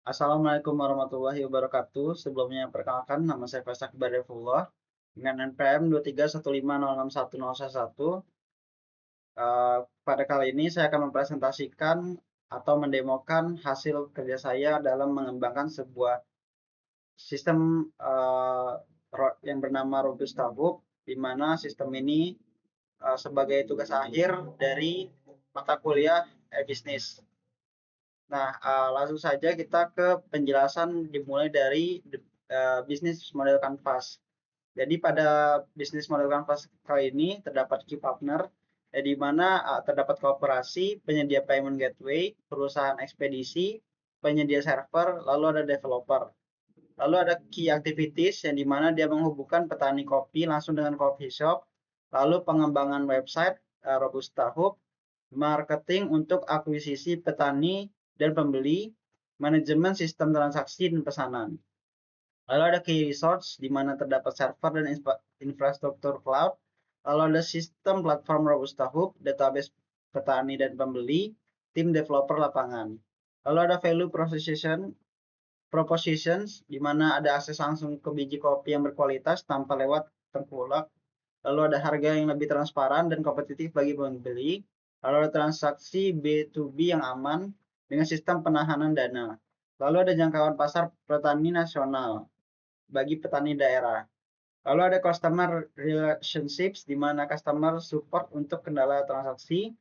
Assalamualaikum warahmatullahi wabarakatuh. Sebelumnya perkenalkan nama saya Faisal Kibarifullah dengan NPM 231506101. Pada kali ini saya akan mempresentasikan atau mendemokan hasil kerja saya dalam mengembangkan sebuah sistem yang bernama Robusta Hub, di mana sistem ini sebagai tugas akhir dari mata kuliah e-bisnis. Nah, langsung saja kita ke penjelasan dimulai dari bisnis model Canvas. Jadi pada bisnis model Canvas kali ini terdapat key partner, di mana terdapat kooperasi, penyedia payment gateway, perusahaan ekspedisi, penyedia server, lalu ada developer. Lalu ada key activities yang dimana dia menghubungkan petani kopi langsung dengan coffee shop, lalu pengembangan website Robusta Hub, marketing untuk akuisisi petani dan pembeli, manajemen sistem transaksi dan pesanan. Lalu ada key resource di mana terdapat server dan infrastruktur cloud. Lalu ada sistem platform Robusta Hub, database petani dan pembeli, tim developer lapangan. Lalu ada value propositions di mana ada akses langsung ke biji kopi yang berkualitas tanpa lewat tengkulak. Lalu ada harga yang lebih transparan dan kompetitif bagi pembeli. Lalu ada transaksi B2B yang aman dengan sistem penahanan dana. Lalu ada jangkauan pasar petani nasional bagi petani daerah. Lalu ada customer relationships di mana customer support untuk kendala transaksi,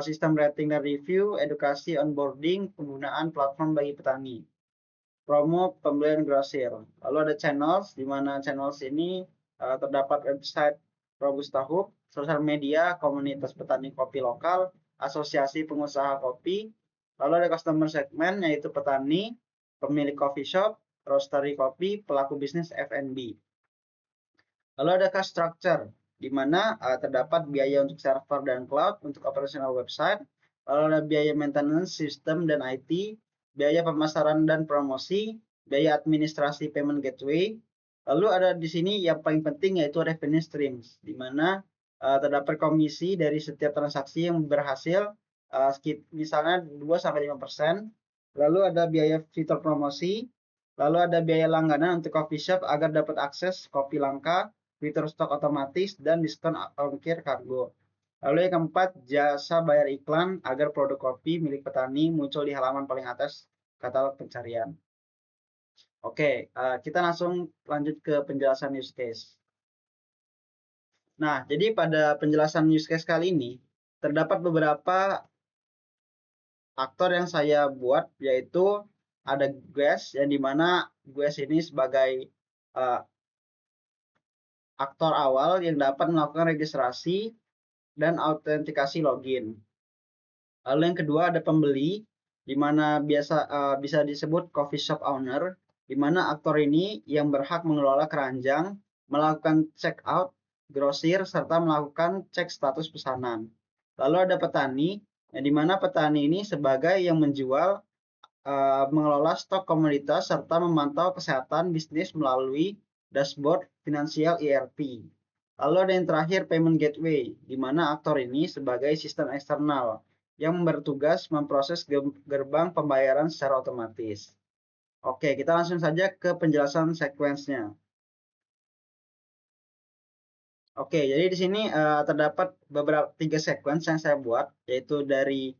sistem rating dan review, edukasi onboarding, penggunaan platform bagi petani, promo pembelian grosir. Lalu ada channels di mana channels ini terdapat website Robusta Hub, sosial media, komunitas petani kopi lokal, asosiasi pengusaha kopi. Lalu ada customer segment yaitu petani, pemilik coffee shop, roastery kopi, pelaku bisnis F&B. Lalu ada cost structure di mana terdapat biaya untuk server dan cloud untuk operasional website. Lalu ada biaya maintenance sistem dan IT, biaya pemasaran dan promosi, biaya administrasi payment gateway. Lalu ada di sini yang paling penting yaitu revenue streams, di mana terdapat komisi dari setiap transaksi yang berhasil, misalnya 2-5%. Lalu ada biaya fitur promosi, lalu ada biaya langganan untuk coffee shop agar dapat akses kopi langka, fitur stok otomatis, dan diskon ongkir kargo. Lalu yang keempat, jasa bayar iklan agar produk kopi milik petani muncul di halaman paling atas katalog pencarian. Oke, kita langsung lanjut ke penjelasan use case. Nah, jadi pada penjelasan use case kali ini, terdapat beberapa aktor yang saya buat, yaitu ada Guest, yang dimana Guest ini sebagai aktor awal yang dapat melakukan registrasi dan autentikasi login. Lalu yang kedua ada pembeli, di mana bisa disebut coffee shop owner, di mana aktor ini yang berhak mengelola keranjang, melakukan check out, grosir, serta melakukan cek status pesanan. Lalu ada petani, yang di mana petani ini sebagai yang menjual, mengelola stok komoditas, serta memantau kesehatan bisnis melalui dashboard finansial ERP. Lalu ada yang terakhir payment gateway, di mana aktor ini sebagai sistem eksternal yang bertugas memproses gerbang pembayaran secara otomatis. Oke, kita langsung saja ke penjelasan sequence-nya. Oke, jadi di sini terdapat beberapa 3 sequence yang saya buat, yaitu dari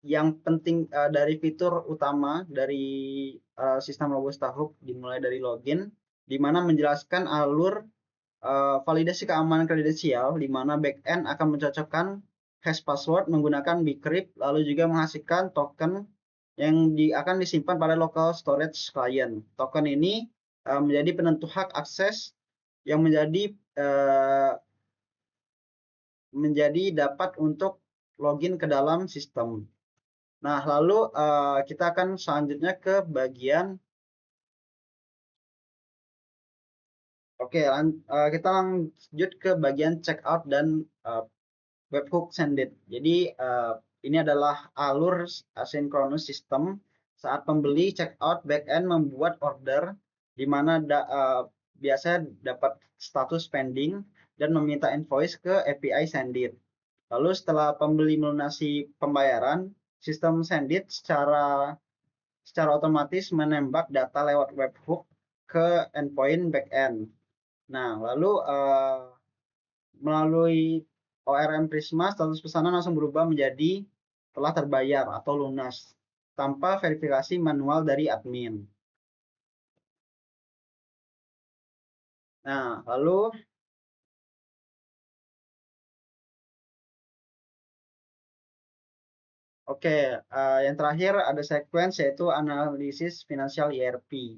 yang penting dari fitur utama dari sistem Robusta Hub dimulai dari login, di mana menjelaskan alur validasi keamanan kredensial, di mana backend akan mencocokkan hash password menggunakan bcrypt, lalu juga menghasilkan token yang akan disimpan pada local storage client. Token ini menjadi penentu hak akses yang menjadi dapat untuk login ke dalam sistem. Nah, lalu kita akan selanjutnya ke bagian kita lanjut ke bagian checkout dan webhook sended. Jadi ini adalah alur asynchronous system saat pembeli checkout backend membuat order di mana biasanya dapat status pending dan meminta invoice ke API sended. Lalu setelah pembeli melunasi pembayaran, sistem sended secara secara otomatis menembak data lewat webhook ke endpoint backend. Nah, lalu melalui ORM Prisma, status pesanan langsung berubah menjadi telah terbayar atau lunas tanpa verifikasi manual dari admin. Nah, lalu oke, yang terakhir ada sequence yaitu analisis finansial ERP,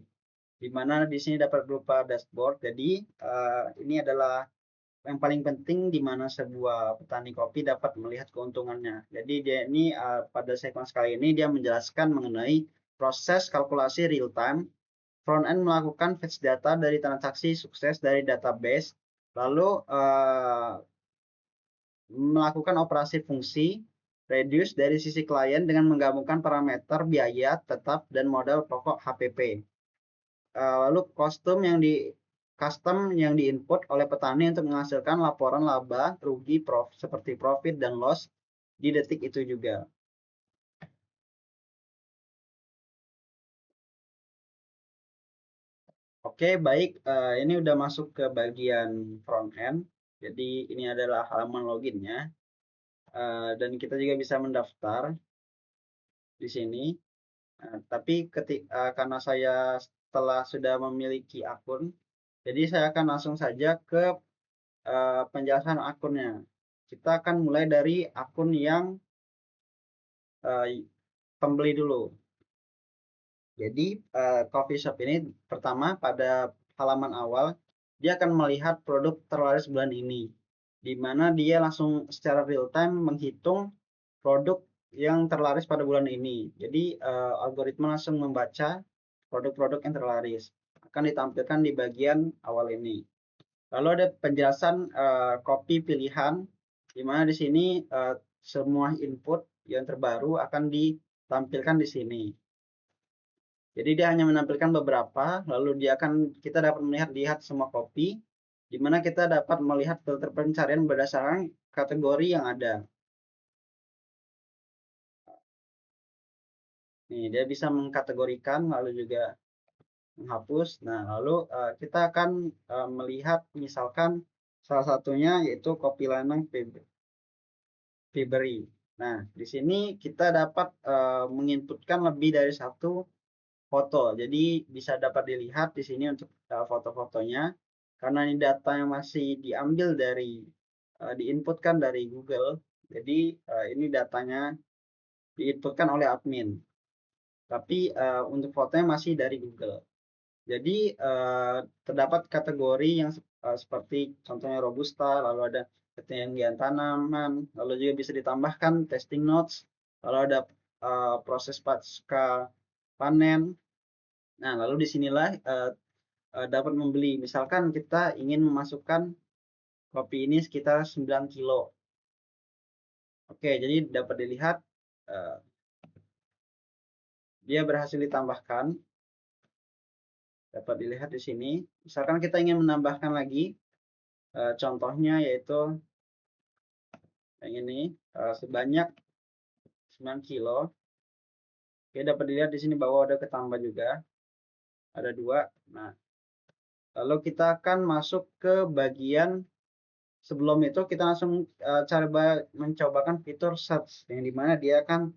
di mana di sini dapat berupa dashboard. Jadi ini adalah yang paling penting di mana sebuah petani kopi dapat melihat keuntungannya. Jadi dia ini pada sequence kali ini dia menjelaskan mengenai proses kalkulasi real time. Front end melakukan fetch data dari transaksi sukses dari database, lalu melakukan operasi fungsi reduce dari sisi klien dengan menggabungkan parameter biaya tetap dan modal pokok HPP. Lalu custom yang diinput oleh petani untuk menghasilkan laporan laba, rugi, seperti profit dan loss di detik itu juga. Oke, baik. Ini udah masuk ke bagian front end. Jadi ini adalah halaman loginnya. Dan kita juga bisa mendaftar di sini. Tapi karena saya sudah memiliki akun, jadi saya akan langsung saja ke penjelasan akunnya. Kita akan mulai dari akun yang pembeli dulu. Jadi coffee shop ini pertama pada halaman awal dia akan melihat produk terlaris bulan ini, di mana dia langsung secara real time menghitung produk yang terlaris pada bulan ini. Jadi algoritma langsung membaca produk-produk yang terlaris akan ditampilkan di bagian awal ini. Lalu ada penjelasan kopi pilihan, di mana di sini semua input yang terbaru akan ditampilkan di sini. Jadi dia hanya menampilkan beberapa, lalu kita dapat lihat semua kopi, di mana kita dapat melihat filter pencarian berdasarkan kategori yang ada. Nih, dia bisa mengkategorikan lalu juga menghapus. Nah, lalu kita akan melihat misalkan salah satunya yaitu kopi lanang Fiberi. Nah, di sini kita dapat menginputkan lebih dari satu foto. Jadi bisa dapat dilihat di sini untuk foto-fotonya. Karena ini data yang masih diambil dari diinputkan dari Google. Jadi ini datanya diinputkan oleh admin. Tapi untuk fotonya masih dari Google. Jadi terdapat kategori yang seperti contohnya robusta, lalu ada ketinggian tanaman, lalu juga bisa ditambahkan testing notes, lalu ada proses pasca panen. Nah, lalu disinilah dapat membeli. Misalkan kita ingin memasukkan kopi ini sekitar 9 kilo. Oke, jadi dapat dilihat dia berhasil ditambahkan. Dapat dilihat di sini. Misalkan kita ingin menambahkan lagi, contohnya yaitu yang ini sebanyak 9 kilo. Oke, dapat dilihat di sini bahwa ada ketambah juga. Ada 2. Nah, lalu kita akan masuk ke bagian sebelum itu kita langsung mencobakan fitur search yang dimana dia akan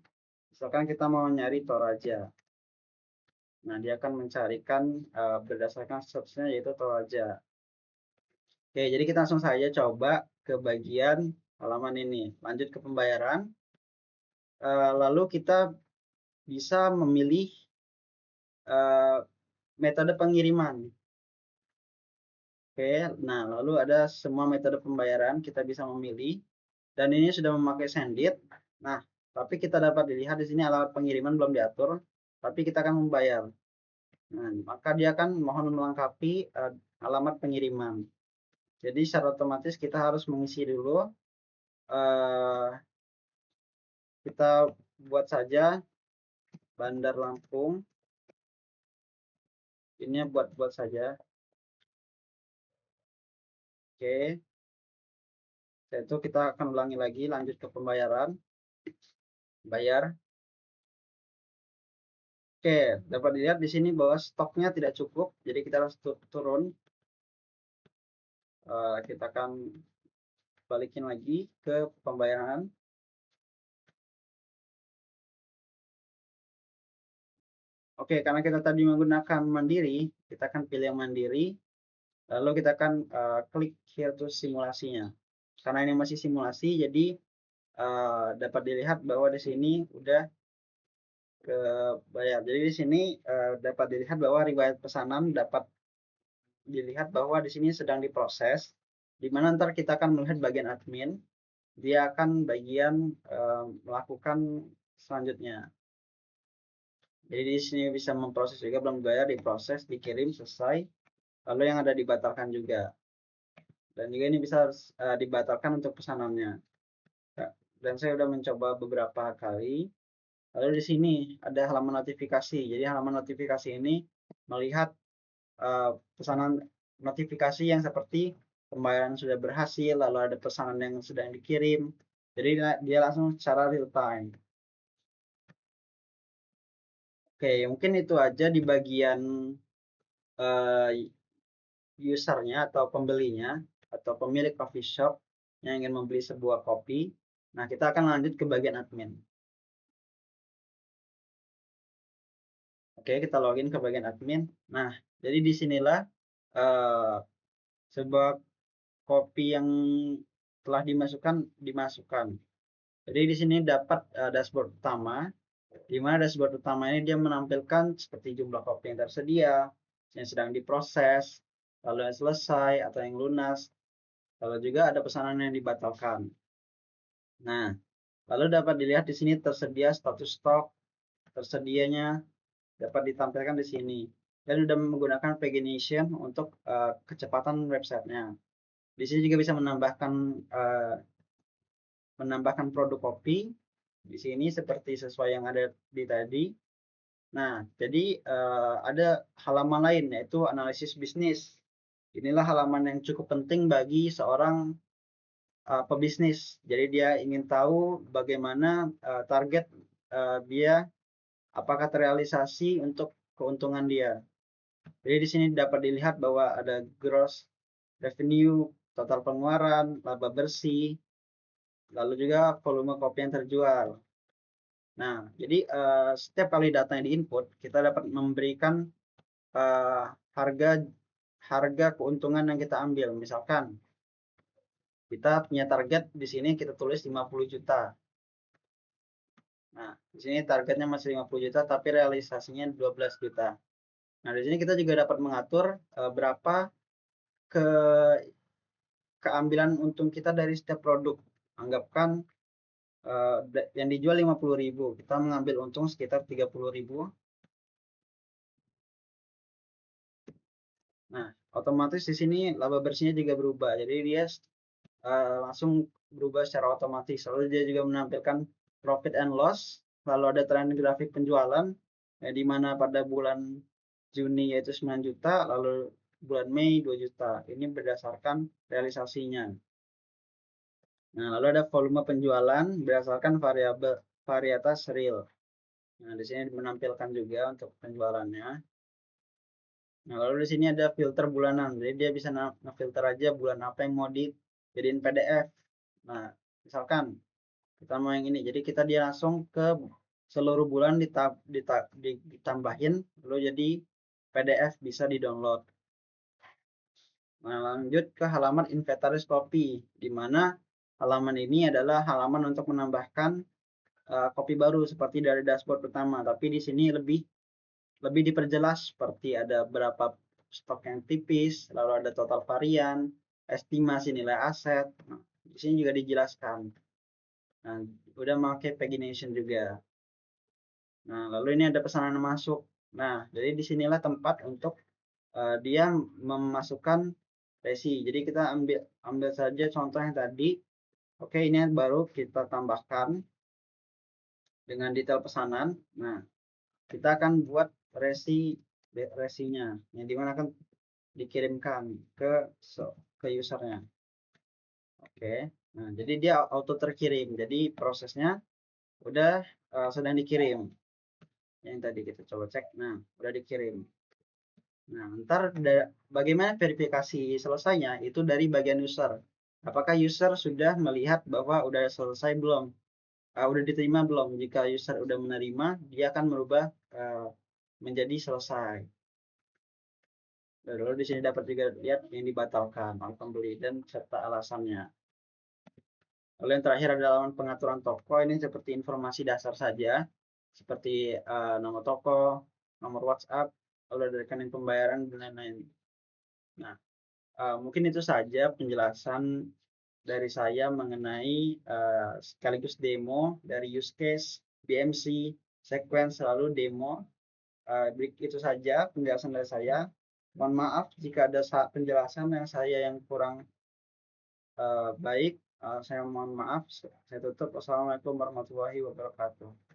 misalkan kita mau nyari Toraja. Nah, dia akan mencarikan berdasarkan search-nya yaitu Toraja. Oke, jadi kita langsung saja coba ke bagian halaman ini. Lanjut ke pembayaran. Lalu kita bisa memilih metode pengiriman. Oke, nah lalu ada semua metode pembayaran kita bisa memilih dan ini sudah memakai Sendit. Nah, tapi kita dapat dilihat di sini alamat pengiriman belum diatur, tapi kita akan membayar. Nah, maka dia akan mohon melengkapi alamat pengiriman. Jadi secara otomatis kita harus mengisi dulu. Kita buat saja Bandar Lampung. Ini buat saja. Oke. Setelah itu kita akan ulangi lagi, lanjut ke pembayaran. Bayar. Oke, dapat dilihat di sini bahwa stoknya tidak cukup, jadi kita harus turun. Kita akan balikin lagi ke pembayaran. Oke, karena kita tadi menggunakan mandiri, kita akan pilih yang mandiri, lalu kita akan klik here to simulasinya. Karena ini masih simulasi, jadi dapat dilihat bahwa di sini udah ke bayar. Jadi di sini dapat dilihat bahwa riwayat pesanan dapat dilihat bahwa di sini sedang diproses. Di mana ntar kita akan melihat bagian admin, dia akan bagian melakukan selanjutnya. Jadi di sini bisa memproses juga, belum dibayar, diproses, dikirim, selesai. Lalu yang ada dibatalkan juga. Dan juga ini bisa dibatalkan untuk pesanannya. Dan saya sudah mencoba beberapa kali. Lalu di sini ada halaman notifikasi. Jadi halaman notifikasi ini melihat pesanan notifikasi yang seperti pembayaran sudah berhasil, lalu ada pesanan yang sedang dikirim. Jadi dia langsung secara real time. Oke, mungkin itu aja di bagian usernya atau pembelinya atau pemilik coffee shop yang ingin membeli sebuah kopi. Nah, kita akan lanjut ke bagian admin. Oke, kita login ke bagian admin. Nah, jadi disinilah sebuah kopi yang telah dimasukkan. Jadi di sini dapat dashboard utama, di mana dashboard utama ini dia menampilkan seperti jumlah kopi yang tersedia, yang sedang diproses, lalu yang selesai atau yang lunas, lalu juga ada pesanan yang dibatalkan. Nah, lalu dapat dilihat di sini tersedia status stok, tersedianya dapat ditampilkan di sini. Dan sudah menggunakan pagination untuk kecepatan websitenya. Di sini juga bisa menambahkan produk kopi. Di sini seperti sesuai yang ada di tadi. Nah, jadi ada halaman lain yaitu analisis bisnis. Inilah halaman yang cukup penting bagi seorang pebisnis. Jadi dia ingin tahu bagaimana target dia apakah terrealisasi untuk keuntungan dia. Jadi di sini dapat dilihat bahwa ada gross revenue, total pengeluaran, laba bersih, lalu juga volume kopi yang terjual. Nah, jadi setiap kali datanya diinput, kita dapat memberikan harga harga keuntungan yang kita ambil. Misalkan kita punya target di sini kita tulis 50 juta. Nah, di sini targetnya masih 50 juta tapi realisasinya 12 juta. Nah, di sini kita juga dapat mengatur berapa ke keambilan untung kita dari setiap produk. Anggapkan yang dijual 50.000, kita mengambil untung sekitar 30.000. Nah, otomatis di sini laba bersihnya juga berubah. Jadi dia langsung berubah secara otomatis. Lalu dia juga menampilkan profit and loss. Lalu ada tren grafik penjualan, di mana pada bulan Juni yaitu 9 juta, lalu bulan Mei 2 juta. Ini berdasarkan realisasinya. Nah, lalu ada volume penjualan berdasarkan varietas real. Nah, di sini menampilkan juga untuk penjualannya. Nah, lalu di sini ada filter bulanan. Jadi dia bisa ngefilter aja bulan apa yang mau dijadiin PDF. Nah, misalkan kita mau yang ini. Jadi dia langsung ke seluruh bulan ditambahin lalu jadi PDF bisa di-download. Nah, lanjut ke halaman inventaris kopi, di mana halaman ini adalah halaman untuk menambahkan kopi baru seperti dari dashboard pertama, tapi di sini lebih diperjelas seperti ada berapa stok yang tipis, lalu ada total varian, estimasi nilai aset. Nah, di sini juga dijelaskan. Nah, udah pakai pagination juga. Nah, lalu ini ada pesanan masuk. Nah, jadi disinilah tempat untuk dia memasukkan resi. Jadi kita ambil saja contoh yang tadi. Oke, ini baru kita tambahkan dengan detail pesanan. Nah, kita akan buat resinya yang dimana akan dikirimkan ke usernya. Oke, nah jadi dia auto terkirim. Jadi prosesnya udah sedang dikirim. yang tadi kita coba cek. Nah, udah dikirim. Nah, ntar bagaimana verifikasi selesainya itu dari bagian user. Apakah user sudah melihat bahwa udah selesai belum? Udah diterima belum? Jika user udah menerima, dia akan merubah menjadi selesai. Lalu di sini dapat juga lihat yang dibatalkan oleh pembeli dan serta alasannya. Lalu yang terakhir adalah pengaturan toko. Ini seperti informasi dasar saja, seperti nomor toko, nomor WhatsApp, lalu ada rekening pembayaran dan lain-lain. Nah, mungkin itu saja penjelasan dari saya mengenai sekaligus demo dari use case BMC sequence lalu demo. Itu saja penjelasan dari saya. Mohon maaf jika ada penjelasan yang saya yang kurang baik. Saya mohon maaf. Saya tutup. Wassalamualaikum warahmatullahi wabarakatuh.